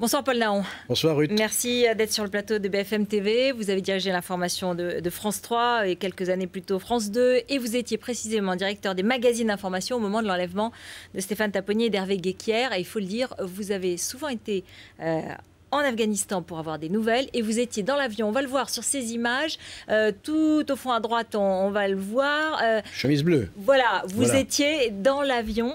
Bonsoir Paul Naon. Bonsoir Ruth. Merci d'être sur le plateau de BFM TV. Vous avez dirigé l'information de France 3 et quelques années plus tôt France 2. Et vous étiez précisément directeur des magazines d'information au moment de l'enlèvement de Stéphane Taponnier et d'Hervé Guéquières. Et il faut le dire, vous avez souvent été en Afghanistan pour avoir des nouvelles et vous étiez dans l'avion, on va le voir sur ces images, tout au fond à droite on va le voir. Chemise bleue. Voilà, vous étiez dans l'avion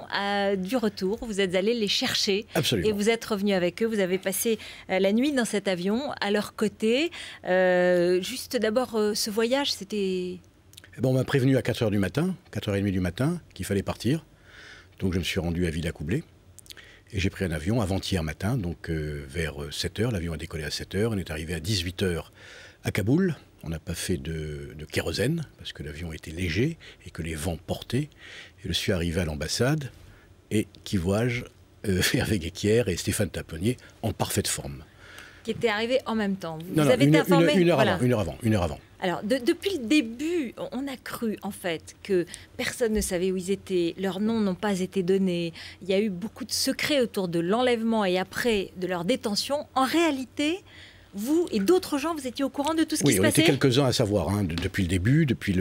du retour, vous êtes allé les chercher. Absolument. Et vous êtes revenu avec eux, vous avez passé la nuit dans cet avion à leur côté. Juste d'abord, ce voyage, c'était... On m'a prévenu à 4h du matin, 4h30 du matin, qu'il fallait partir. Donc je me suis rendu à Villacoublay. Et j'ai pris un avion avant-hier matin, donc vers 7h. L'avion a décollé à 7h. On est arrivé à 18h à Kaboul. On n'a pas fait de kérosène, parce que l'avion était léger et que les vents portaient. Et je suis arrivé à l'ambassade. Et qui vois-je, Hervé Guéquières et Stéphane Taponnier en parfaite forme. Qui étaient arrivés en même temps. Vous avez été informé une heure avant. Alors, depuis le début, on a cru, en fait, que personne ne savait où ils étaient, leurs noms n'ont pas été donnés, il y a eu beaucoup de secrets autour de l'enlèvement et après de leur détention. En réalité, vous et d'autres gens, vous étiez au courant de tout ce qui se passait? Oui, on était quelques-uns à savoir, depuis le début, depuis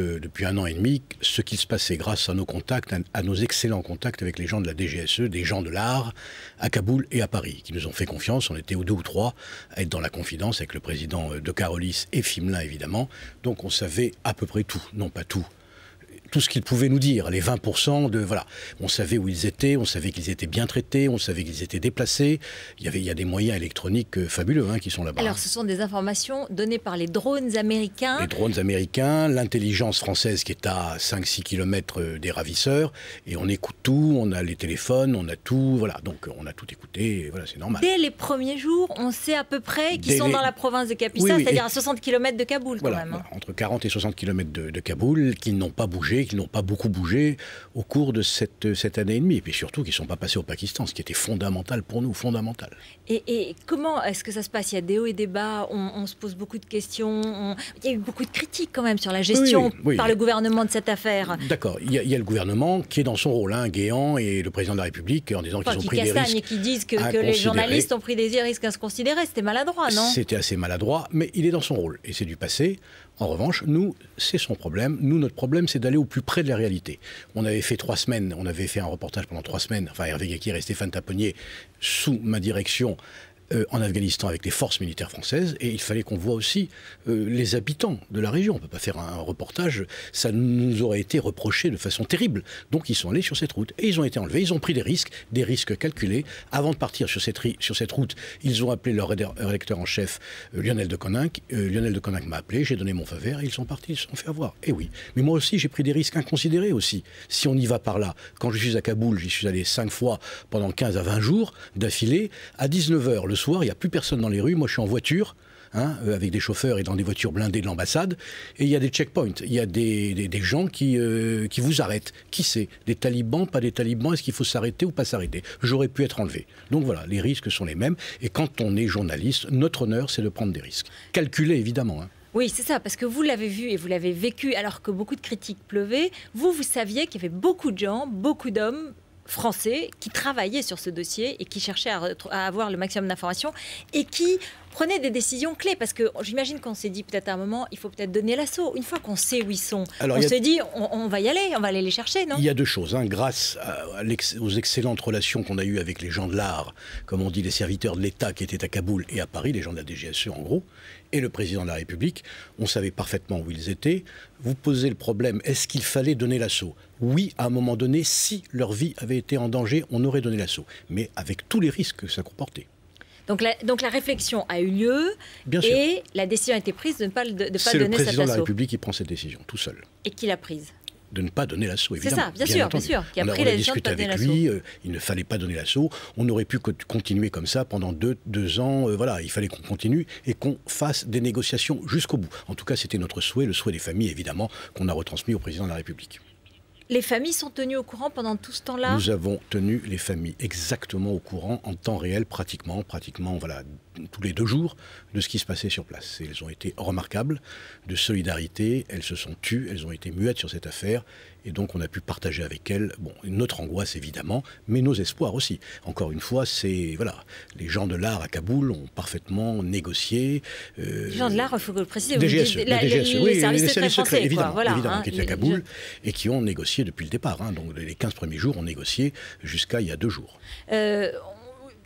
1 an et demi, ce qui se passait grâce à nos contacts, à nos excellents contacts avec les gens de la DGSE, des gens de l'art, à Kaboul et à Paris, qui nous ont fait confiance. On était 2 ou 3 à être dans la confidence avec le président de Carolis et Fimelin, évidemment. Donc on savait à peu près tout, non pas tout. Tout ce qu'ils pouvaient nous dire, les 20% de... Voilà. On savait où ils étaient, on savait qu'ils étaient bien traités, on savait qu'ils étaient déplacés. Il y a des moyens électroniques fabuleux qui sont là-bas. Alors, ce sont des informations données par les drones américains. Les drones américains, l'intelligence française qui est à 5-6 km des ravisseurs. Et on écoute tout, on a les téléphones, on a tout. Voilà, donc on a tout écouté, voilà, c'est normal. Dès les premiers jours, on sait à peu près qu'ils sont dans la province de Kapisa, c'est-à-dire à 60 km de Kaboul quand même. Voilà, entre 40 et 60 km de Kaboul, qu'ils n'ont pas bougé, qui n'ont pas beaucoup bougé au cours de cette année et demie. Et puis surtout qu'ils ne sont pas passés au Pakistan, ce qui était fondamental pour nous, fondamental. Et comment est-ce que ça se passe? Il y a des hauts et des bas, on se pose beaucoup de questions. Il y a eu beaucoup de critiques quand même sur la gestion par le gouvernement de cette affaire. D'accord, il y a le gouvernement qui est dans son rôle, Guéant et le président de la République, en disant qu'ils ont pris des risques. Et qui disent que les journalistes ont pris des risques inconsidérés. C'était maladroit, non? C'était assez maladroit, mais il est dans son rôle. Et c'est du passé. En revanche, nous, c'est son problème. Nous, notre problème, c'est d'aller au plus près de la réalité. On avait fait 3 semaines, on avait fait un reportage pendant 3 semaines, enfin Hervé Guéquières et Stéphane Taponnier, sous ma direction, en Afghanistan avec les forces militaires françaises, et il fallait qu'on voit aussi les habitants de la région. On ne peut pas faire un reportage, ça nous aurait été reproché de façon terrible. Donc ils sont allés sur cette route, et ils ont été enlevés, ils ont pris des risques calculés. Avant de partir sur cette route, ils ont appelé leur rédacteur en chef, Lionel de Coninck. Lionel de Coninck m'a appelé, j'ai donné mon feu vert, et ils sont partis, ils se sont fait avoir. Et oui, mais moi aussi j'ai pris des risques inconsidérés aussi. Si on y va par là, quand je suis à Kaboul, j'y suis allé 5 fois pendant 15 à 20 jours d'affilée, à 19h le soir, il n'y a plus personne dans les rues. Moi, je suis en voiture, avec des chauffeurs et dans des voitures blindées de l'ambassade. Et il y a des checkpoints. Il y a des gens qui vous arrêtent. Qui c'est? Des talibans, pas des talibans? Est-ce qu'il faut s'arrêter ou pas s'arrêter? J'aurais pu être enlevé. Donc voilà, les risques sont les mêmes. Et quand on est journaliste, notre honneur, c'est de prendre des risques. Calculés, évidemment. Oui, c'est ça, parce que vous l'avez vu et vous l'avez vécu alors que beaucoup de critiques pleuvaient. Vous saviez qu'il y avait beaucoup de gens, beaucoup d'hommes français qui travaillaient sur ce dossier et qui cherchaient à avoir le maximum d'informations et qui prenaient des décisions clés. Parce que j'imagine qu'on s'est dit peut-être à un moment, il faut peut-être donner l'assaut. Une fois qu'on sait où ils sont, on s'est dit, on va y aller, on va aller les chercher, non? Il y a 2 choses. Grâce aux excellentes relations qu'on a eues avec les gens de l'art, comme on dit, les serviteurs de l'État qui étaient à Kaboul et à Paris, les gens de la DGSE en gros, et le président de la République, on savait parfaitement où ils étaient. Vous posez le problème, est-ce qu'il fallait donner l'assaut? Oui, à un moment donné, si leur vie avait été en danger, on aurait donné l'assaut. Mais avec tous les risques que ça comportait. Donc la réflexion a eu lieu et la décision a été prise de ne pas donner cet assaut. C'est le président de la République qui prend cette décision, tout seul. Et qui l'a prise? De ne pas donner l'assaut, évidemment. C'est ça, bien sûr. Qui a pris la décision de ne pas donner l'assaut. Avec lui, il ne fallait pas donner l'assaut. On aurait pu continuer comme ça pendant 2 ans. Voilà, il fallait qu'on continue et qu'on fasse des négociations jusqu'au bout. En tout cas, c'était notre souhait, le souhait des familles, évidemment, qu'on a retransmis au président de la République. Les familles sont tenues au courant pendant tout ce temps-là? Nous avons tenu les familles exactement au courant, en temps réel, pratiquement, voilà, tous les 2 jours, de ce qui se passait sur place. Et elles ont été remarquables, de solidarité, elles se sont tues, elles ont été muettes sur cette affaire, et donc on a pu partager avec elles, bon, notre angoisse évidemment, mais nos espoirs aussi. Encore une fois, voilà, les gens de l'art à Kaboul ont parfaitement négocié. Les gens de l'art, il faut le préciser, DGSE, les services secrets français, évidemment, voilà, évidemment, qui étaient à Kaboul, et qui ont négocié depuis le départ. Donc les 15 premiers jours ont négocié jusqu'à il y a 2 jours.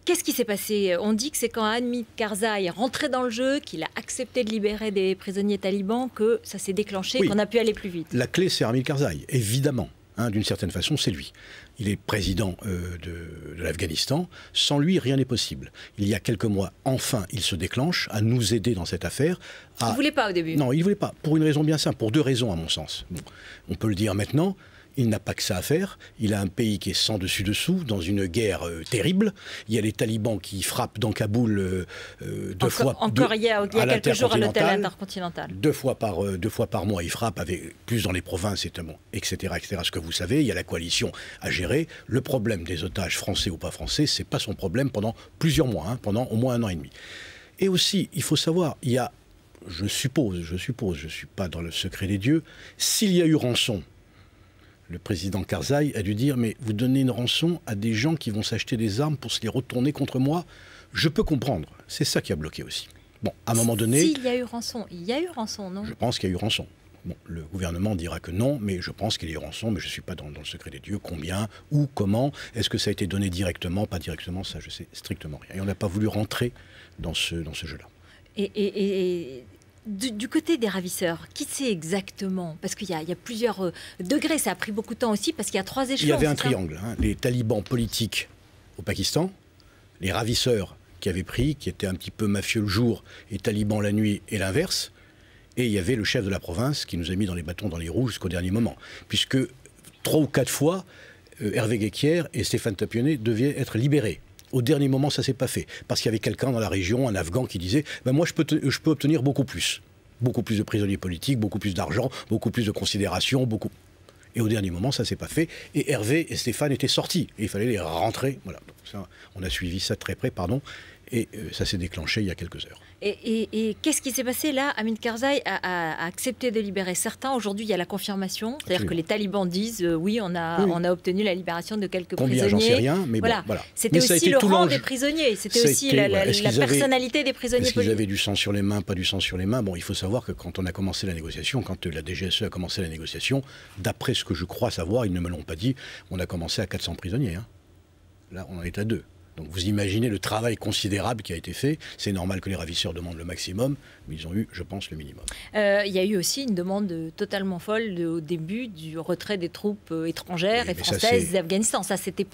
Qu'est-ce qui s'est passé? On dit que c'est quand Hamid Karzai est rentré dans le jeu, qu'il a accepté de libérer des prisonniers talibans, que ça s'est déclenché, qu'on a pu aller plus vite. La clé, c'est Hamid Karzai, évidemment. D'une certaine façon, c'est lui. Il est président de l'Afghanistan. Sans lui, rien n'est possible. Il y a quelques mois, enfin, il se déclenche à nous aider dans cette affaire. Il ne voulait pas au début? Non, il ne voulait pas. Pour une raison bien simple, pour 2 raisons à mon sens. Bon, on peut le dire maintenant. Il n'a pas que ça à faire. Il a un pays qui est sans dessus-dessous, dans une guerre terrible. Il y a les talibans qui frappent dans Kaboul 2 fois. Encore il y a quelques jours à l'hôtel intercontinental. 2 fois par mois, ils frappent, plus dans les provinces, etc., ce que vous savez. Il y a la coalition à gérer. Le problème des otages, français ou pas français, c'est pas son problème pendant plusieurs mois, pendant au moins 1 an et demi. Et aussi, il faut savoir, il y a, je suppose, je suis pas dans le secret des dieux, s'il y a eu rançon, le président Karzai a dû dire « Mais vous donnez une rançon à des gens qui vont s'acheter des armes pour se les retourner contre moi ?» Je peux comprendre. C'est ça qui a bloqué aussi. Bon, à un moment donné... S'il y a eu rançon, non? Je pense qu'il y a eu rançon. Bon, le gouvernement dira que non, mais je pense qu'il y a eu rançon, mais je ne suis pas dans le secret des dieux. Combien, où, comment? Est-ce que ça a été donné directement, pas directement? Ça, je sais strictement rien. Et on n'a pas voulu rentrer dans ce jeu-là. Et du côté des ravisseurs, qui c'est exactement? Parce qu'il y a plusieurs degrés, ça a pris beaucoup de temps aussi, parce qu'il y a 3 échelons. Il y avait un triangle, les talibans politiques au Pakistan, les ravisseurs qui étaient un petit peu mafieux le jour et talibans la nuit, et l'inverse. Et il y avait le chef de la province qui nous a mis dans les bâtons dans les roues jusqu'au dernier moment. Puisque 3 ou 4 fois, Hervé Guéquière et Stéphane Tapionney devaient être libérés. Au dernier moment, ça ne s'est pas fait. Parce qu'il y avait quelqu'un dans la région, un Afghan, qui disait moi, je peux obtenir beaucoup plus. Beaucoup plus de prisonniers politiques, beaucoup plus d'argent, beaucoup plus de considération, beaucoup. Et au dernier moment, ça ne s'est pas fait. Et Hervé et Stéphane étaient sortis. Et il fallait les rentrer. Voilà. Donc ça, on a suivi ça de très près, Et ça s'est déclenché il y a quelques heures. Et qu'est-ce qui s'est passé là? Hamid Karzai a accepté de libérer certains. Aujourd'hui, il y a la confirmation. C'est-à-dire que les talibans disent oui, on a obtenu la libération de quelques prisonniers. Combien, j'en sais rien, mais voilà. Bon, voilà. C'était aussi le rang des prisonniers. C'était aussi la personnalité des prisonniers politiques. Est-ce qu'ils avaient du sang sur les mains, pas du sang sur les mains? Bon, il faut savoir que quand on a commencé la négociation, quand la DGSE a commencé la négociation, d'après ce que je crois savoir, ils ne me l'ont pas dit, on a commencé à 400 prisonniers. Là, on en est à 2. Donc vous imaginez le travail considérable qui a été fait. C'est normal que les ravisseurs demandent le maximum, mais ils ont eu, je pense, le minimum. Il y a eu aussi une demande totalement folle au début du retrait des troupes étrangères et françaises d'Afghanistan. Ça, c'était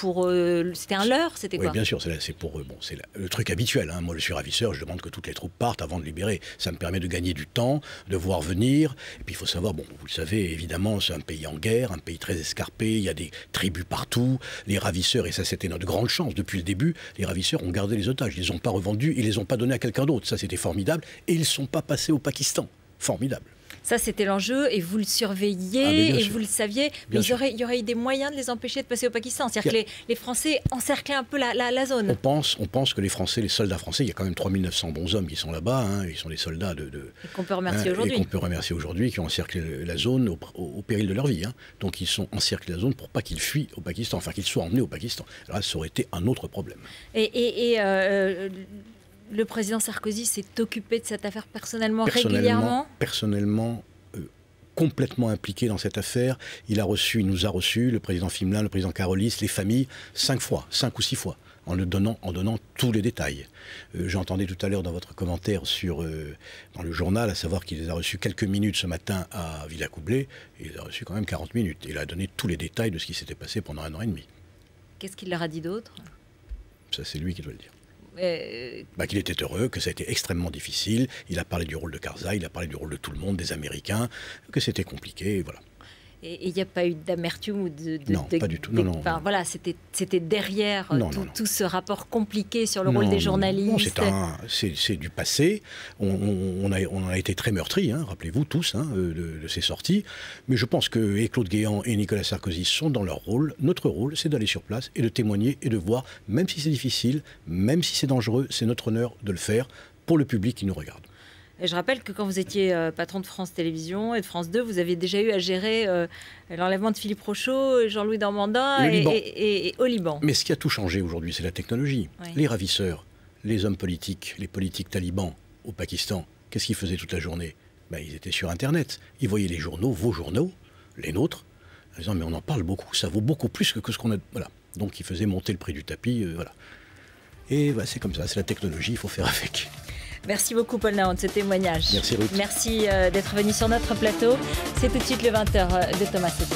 c'était un leurre, c'était quoi? Oui, bien sûr, c'est pour eux. Bon, c'est le truc habituel. Moi, je suis ravisseur, je demande que toutes les troupes partent avant de libérer. Ça me permet de gagner du temps, de voir venir. Et puis il faut savoir, bon, vous le savez, évidemment, c'est un pays en guerre, un pays très escarpé. Il y a des tribus partout. Les ravisseurs, et ça, c'était notre grande chance depuis le début. Les ravisseurs ont gardé les otages, ils ne les ont pas revendus, ils ne les ont pas donnés à quelqu'un d'autre. Ça, c'était formidable. Et ils ne sont pas passés au Pakistan. Formidable. Ça, c'était l'enjeu, et vous le surveilliez, et vous le saviez. Mais il y aurait eu des moyens de les empêcher de passer au Pakistan. C'est-à-dire que les Français encerclaient un peu la zone. On pense que les Français, les soldats français, il y a quand même 3900 bons hommes qui sont là-bas. Ils sont des soldats et qu'on peut remercier aujourd'hui. Et qu'on peut remercier aujourd'hui, qui ont encerclé la zone au péril de leur vie. Donc ils sont encerclés la zone pour pas qu'ils fuient au Pakistan, enfin qu'ils soient emmenés au Pakistan. Alors là, ça aurait été un autre problème. Le président Sarkozy s'est occupé de cette affaire régulièrement. Personnellement, complètement impliqué dans cette affaire. Il nous a reçus, le président Fimelin, le président Carolis, les familles, 5 ou 6 fois, en donnant tous les détails. J'entendais tout à l'heure dans votre commentaire dans le journal, à savoir qu'il les a reçus quelques minutes ce matin à Villacoublay, et il les a reçus quand même 40 minutes. Il a donné tous les détails de ce qui s'était passé pendant 1 an et demi. Qu'est-ce qu'il leur a dit d'autre? Ça, c'est lui qui doit le dire. Qu'il était heureux, que ça a été extrêmement difficile. Il a parlé du rôle de Karzai, il a parlé du rôle de tout le monde, des Américains, que c'était compliqué, voilà. Et il n'y a pas eu d'amertume ou non, pas du tout. Non, non, enfin, voilà, c'était derrière tout ce rapport compliqué sur le rôle des journalistes. Non, c'est du passé. On a été très meurtris, hein, rappelez-vous tous, hein, de ces sorties. Mais je pense que Claude Guéant et Nicolas Sarkozy sont dans leur rôle. Notre rôle, c'est d'aller sur place et de témoigner et de voir, même si c'est difficile, même si c'est dangereux, c'est notre honneur de le faire pour le public qui nous regarde. Et je rappelle que quand vous étiez patron de France Télévisions et de France 2, vous aviez déjà eu à gérer l'enlèvement de Philippe Rochaud, Jean-Louis Normandin et au Liban. Mais ce qui a tout changé aujourd'hui, c'est la technologie. Oui. Les ravisseurs, les hommes politiques, les politiques talibans au Pakistan, qu'est-ce qu'ils faisaient toute la journée? Ils étaient sur Internet. Ils voyaient les journaux, vos journaux, les nôtres, en disant mais on en parle beaucoup, ça vaut beaucoup plus que ce qu'on a... Voilà. Donc ils faisaient monter le prix du tapis, voilà. Et c'est comme ça, c'est la technologie, il faut faire avec. Merci beaucoup Paul Nahon de ce témoignage. Merci Ruth. Merci d'être venu sur notre plateau. C'est tout de suite le 20h de Thomas Sodé.